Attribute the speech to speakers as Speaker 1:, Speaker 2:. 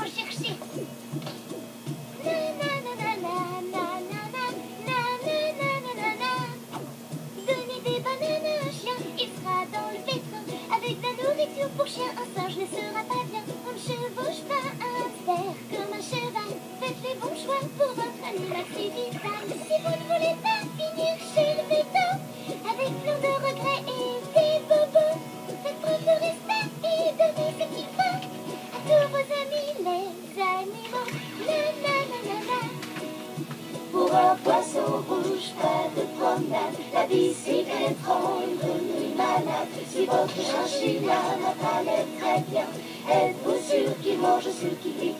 Speaker 1: faut chercher. Donnez des bananes à un chien, il sera dans le pétrin. Avec de la nourriture pour chien, un singe ne sera pas bien. On ne chevauche pas un hamster comme un cheval. Faites les bons choix pour votre animal, c'est vital. Si vous ne voulez pas finir chez le veto, avec plein de regrets et des bobos, faites preuve de respect et donnez ce qu'il faut à tous vos amis les animaux. Pour un poisson rouge, pas de promenade. La bicyclette rend une grenouille malade. Si votre chinchilla n'a pas l'air très bien, êtes-vous sûr qu'il mange ce qui lui